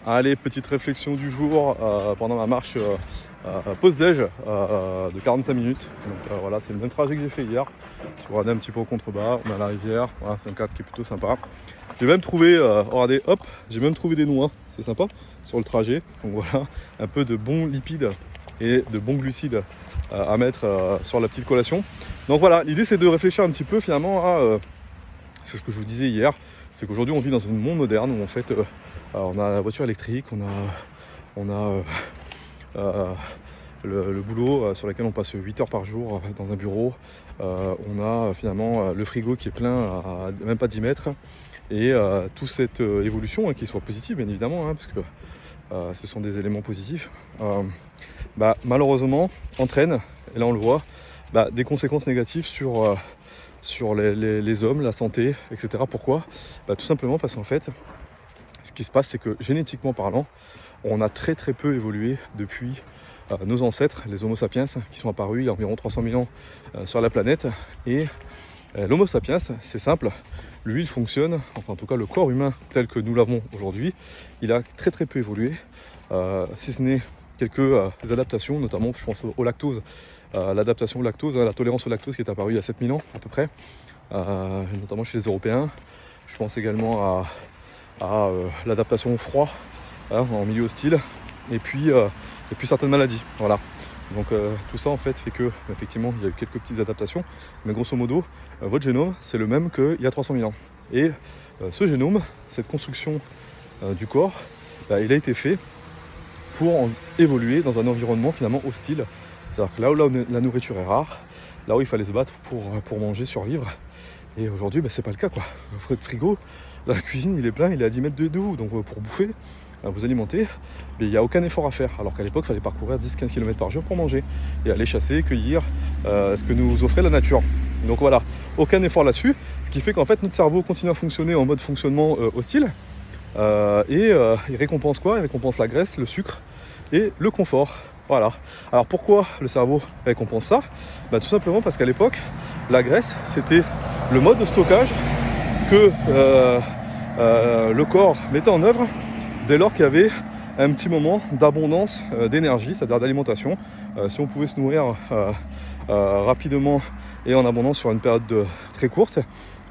Allez, petite réflexion du jour pendant ma marche pause-déj de 45 minutes. Donc voilà, c'est le même trajet que j'ai fait hier. Je suis un petit peu au contrebas, on a la rivière, voilà, c'est un cadre qui est plutôt sympa. J'ai même trouvé, regardez, hop, j'ai même trouvé des noix, c'est sympa, sur le trajet. Donc voilà, un peu de bons lipides et de bons glucides à mettre sur la petite collation. Donc voilà, l'idée c'est de réfléchir un petit peu finalement à, c'est ce que je vous disais hier, c'est qu'aujourd'hui on vit dans un monde moderne où en fait on a la voiture électrique, on a le boulot sur lequel on passe 8 heures par jour dans un bureau. On a finalement le frigo qui est plein à même pas 10 mètres. Et toute cette évolution, qui soit positive bien évidemment, parce que ce sont des éléments positifs, malheureusement entraîne, et là on le voit, des conséquences négatives sur les hommes, la santé, etc. Pourquoi ? Tout simplement parce qu'en fait, ce qui se passe, c'est que génétiquement parlant, on a très très peu évolué depuis nos ancêtres, les Homo sapiens, qui sont apparus il y a environ 300 000 ans sur la planète. Et l'Homo sapiens, c'est simple, lui il fonctionne, enfin en tout cas le corps humain tel que nous l'avons aujourd'hui, il a très très peu évolué, si ce n'est quelques adaptations, notamment je pense au lactose, l'adaptation au lactose, la tolérance au lactose qui est apparue il y a 7000 ans à peu près, notamment chez les Européens. Je pense également à l'adaptation au froid, en milieu hostile, et puis certaines maladies. Voilà. Donc tout ça en fait fait que effectivement il y a eu quelques petites adaptations, mais grosso modo votre génome c'est le même qu'il y a 300 000 ans. Et ce génome, cette construction du corps, il a été fait pour évoluer dans un environnement finalement hostile. C'est-à-dire que là où la nourriture est rare, là où il fallait se battre pour manger, survivre. Et aujourd'hui c'est pas le cas quoi. Votre frigo, la cuisine il est plein, il est à 10 mètres de vous, donc pour bouffer, vous alimenter, mais il n'y a aucun effort à faire. Alors qu'à l'époque, il fallait parcourir 10-15 km par jour pour manger et aller chasser, cueillir ce que nous offrait la nature. Donc voilà, aucun effort là-dessus, ce qui fait qu'en fait notre cerveau continue à fonctionner en mode fonctionnement hostile et il récompense quoi ? Il récompense la graisse, le sucre et le confort. Voilà. Alors pourquoi le cerveau récompense ça ? Tout simplement parce qu'à l'époque, la graisse, c'était le mode de stockage que le corps mettait en œuvre dès lors qu'il y avait un petit moment d'abondance d'énergie, c'est-à-dire d'alimentation. Si on pouvait se nourrir rapidement et en abondance sur une période très courte,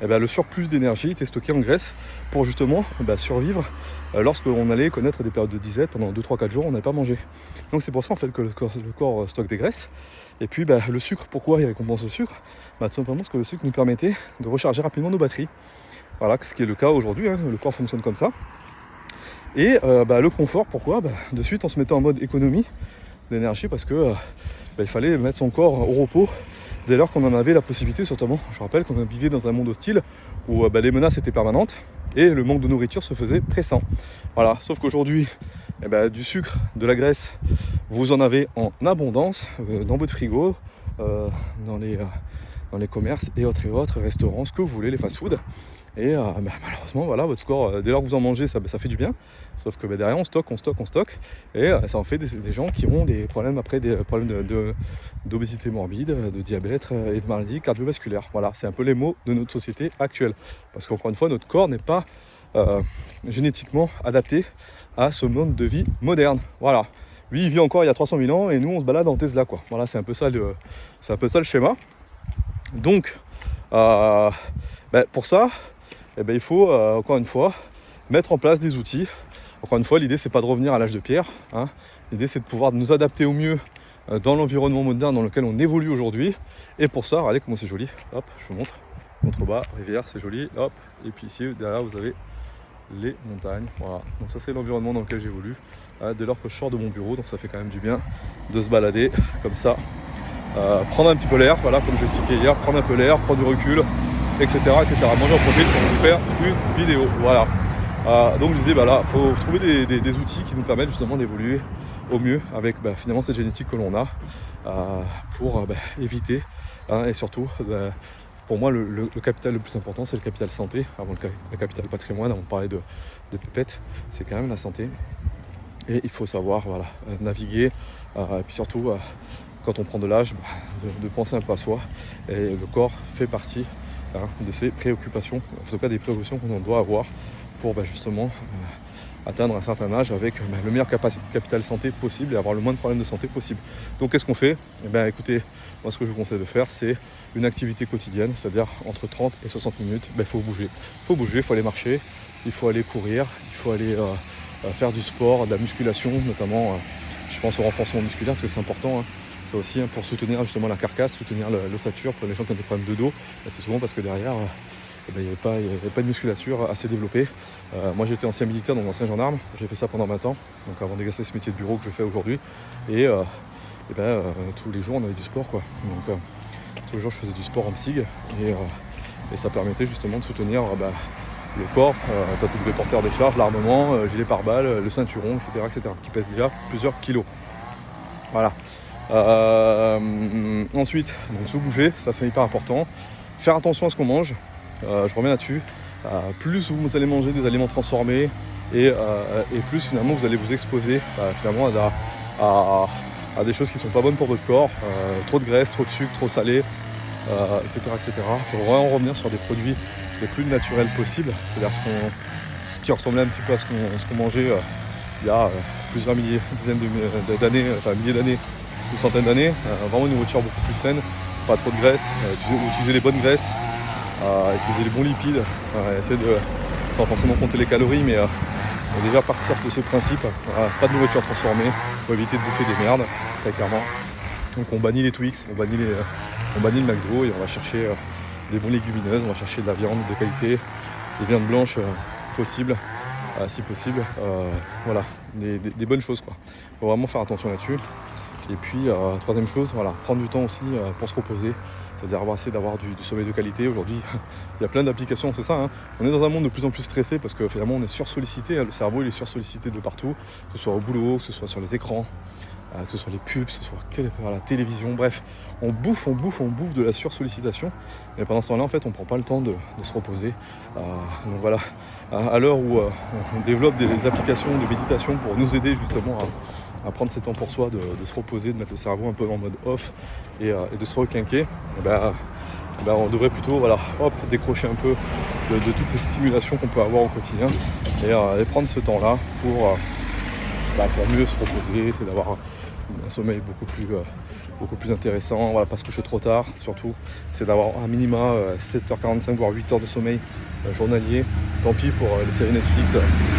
le surplus d'énergie était stocké en graisse pour justement survivre lorsqu'on allait connaître des périodes de disette pendant 2, 3, 4 jours, on n'avait pas mangé. Donc c'est pour ça en fait que le corps stocke des graisses. Et puis le sucre, pourquoi il récompense le sucre ? Tout simplement parce que le sucre nous permettait de recharger rapidement nos batteries. Voilà, ce qui est le cas aujourd'hui, le corps fonctionne comme ça. Et le confort, pourquoi ? De suite on se mettait en mode économie d'énergie parce que il fallait mettre son corps au repos dès lors qu'on en avait la possibilité. Notamment, je rappelle qu'on vivait dans un monde hostile où les menaces étaient permanentes et le manque de nourriture se faisait pressant. Voilà, sauf qu'aujourd'hui, du sucre, de la graisse, vous en avez en abondance dans votre frigo, dans les commerces et autres restaurants, ce que vous voulez, les fast-food. Et malheureusement, voilà, votre corps, dès lors que vous en mangez, ça fait du bien. Sauf que derrière, on stocke. Et ça en fait des gens qui ont des problèmes après, des problèmes d'obésité morbide, de diabète et de maladies cardiovasculaires. Voilà, c'est un peu les maux de notre société actuelle. Parce qu'encore une fois, notre corps n'est pas génétiquement adapté à ce mode de vie moderne. Voilà. Lui, il vit encore il y a 300 000 ans et nous, on se balade en Tesla, quoi. Voilà, c'est un peu ça le schéma. Donc, pour ça, il faut, encore une fois, mettre en place des outils. Encore une fois, l'idée, c'est pas de revenir à l'âge de pierre. L'idée, c'est de pouvoir nous adapter au mieux dans l'environnement moderne dans lequel on évolue aujourd'hui. Et pour ça, regardez comment c'est joli. Hop, je vous montre. Contrebas, rivière, c'est joli. Hop, et puis ici, derrière, vous avez les montagnes. Voilà. Donc ça, c'est l'environnement dans lequel j'évolue. Dès lors que je sors de mon bureau, donc ça fait quand même du bien de se balader comme ça. Prendre un petit peu l'air, voilà, comme je l'expliquais hier, prendre un peu l'air, prendre du recul, etc. Moi j'en profite pour vous faire une vidéo. Voilà. Donc je disais, il faut trouver des outils qui nous permettent justement d'évoluer au mieux avec finalement cette génétique que l'on a pour éviter et surtout pour moi le capital le plus important c'est le capital santé avant le capital patrimoine. On parlait de pépette, c'est quand même la santé et il faut savoir naviguer et puis surtout quand on prend de l'âge, de penser un peu à soi. Et le corps fait partie de ces préoccupations, en tout cas des préoccupations qu'on doit avoir pour justement atteindre un certain âge avec le meilleur capital santé possible et avoir le moins de problèmes de santé possible. Donc qu'est-ce qu'on fait? Écoutez, moi ce que je vous conseille de faire, c'est une activité quotidienne, c'est-à-dire entre 30 et 60 minutes, il faut bouger. Il faut aller marcher, il faut aller courir, il faut aller faire du sport, de la musculation, notamment je pense au renforcement musculaire parce que c'est important. Ça aussi, pour soutenir justement la carcasse, soutenir l'ossature pour les gens qui ont des problèmes de dos. C'est souvent parce que derrière, il n'y avait pas de musculature assez développée. Moi j'étais ancien militaire, donc ancien gendarme, j'ai fait ça pendant 20 ans, donc avant d'exercer ce métier de bureau que je fais aujourd'hui. Et tous les jours on avait du sport quoi. Donc tous les jours je faisais du sport en psyg et ça permettait justement de soutenir le corps quand il devait porter des charges, l'armement, gilet pare-balles, le ceinturon, etc., qui pèse déjà plusieurs kilos. Voilà. Ensuite, donc se bouger, ça c'est hyper important. Faire attention à ce qu'on mange, je reviens là-dessus. Plus vous allez manger des aliments transformés et plus finalement vous allez vous exposer finalement à des choses qui ne sont pas bonnes pour votre corps, trop de graisse, trop de sucre, trop salé, etc. Il faut vraiment revenir sur des produits les plus naturels possibles, c'est-à-dire ce qui ressemblait un petit peu à ce qu'on mangeait il y a plusieurs milliers d'années, une centaine d'années, vraiment une nourriture beaucoup plus saine, pas trop de graisse, utiliser les bonnes graisses, utiliser les bons lipides, essayer de, sans forcément compter les calories, mais déjà partir de ce principe, pas de nourriture transformée, pour éviter de bouffer des merdes, très clairement. Donc on bannit les Twix, on bannit le McDo et on va chercher des bons légumineuses, on va chercher de la viande de qualité, des viandes blanches possibles, si possible, voilà, des bonnes choses quoi. Faut vraiment faire attention là-dessus. Et puis troisième chose, voilà, prendre du temps aussi pour se reposer, c'est-à-dire essayer d'avoir du sommeil de qualité. Aujourd'hui, il y a plein d'applications, c'est ça, hein. On est dans un monde de plus en plus stressé parce que finalement on est sursollicité, le cerveau il est sursollicité de partout, que ce soit au boulot, que ce soit sur les écrans, que ce soit les pubs, que ce soit la télévision, bref, on bouffe de la sursollicitation. Et pendant ce temps-là, en fait, on prend pas le temps de se reposer. Donc voilà, à l'heure où on développe des applications de méditation pour nous aider justement à prendre ces temps pour soi, de se reposer, de mettre le cerveau un peu en mode off et de se requinquer, on devrait plutôt décrocher un peu de toutes ces stimulations qu'on peut avoir au quotidien et prendre ce temps-là pour mieux se reposer, c'est d'avoir un sommeil beaucoup plus intéressant, pas se coucher trop tard, surtout c'est d'avoir un minima 7h45 voire 8 heures de sommeil journalier. Tant pis pour les séries Netflix,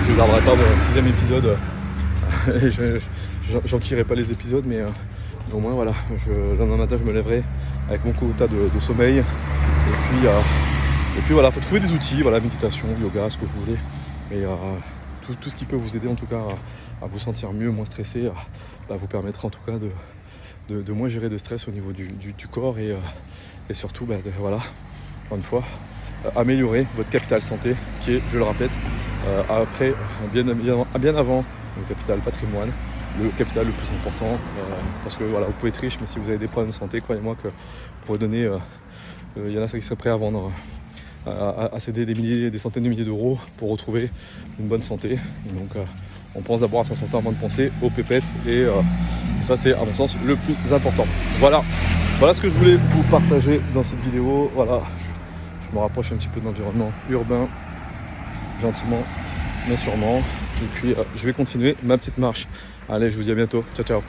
je ne garderai pas le 6e épisode et j'enquillerai pas les épisodes, mais au moins voilà, le lendemain matin je me lèverai avec mon quota de sommeil et puis voilà, faut trouver des outils, méditation, yoga, ce que vous voulez, mais tout ce qui peut vous aider en tout cas à vous sentir mieux, moins stressé, vous permettra en tout cas de moins gérer de stress au niveau du corps et surtout voilà, encore une fois, améliorer votre capital santé qui est, je le répète, après bien avant le capital patrimoine, le capital le plus important, parce que voilà, vous pouvez être riche, mais si vous avez des problèmes de santé, croyez-moi que vous pourrez donner, il y en a qui seraient prêts à vendre, à céder des centaines de milliers d'euros pour retrouver une bonne santé. Et donc on pense d'abord à sa santé avant de penser aux pépettes et ça c'est à mon sens le plus important. Voilà ce que je voulais vous partager dans cette vidéo. Voilà, je me rapproche un petit peu de l'environnement urbain, gentiment mais sûrement. Et puis je vais continuer ma petite marche. Allez, je vous dis à bientôt. Ciao ciao.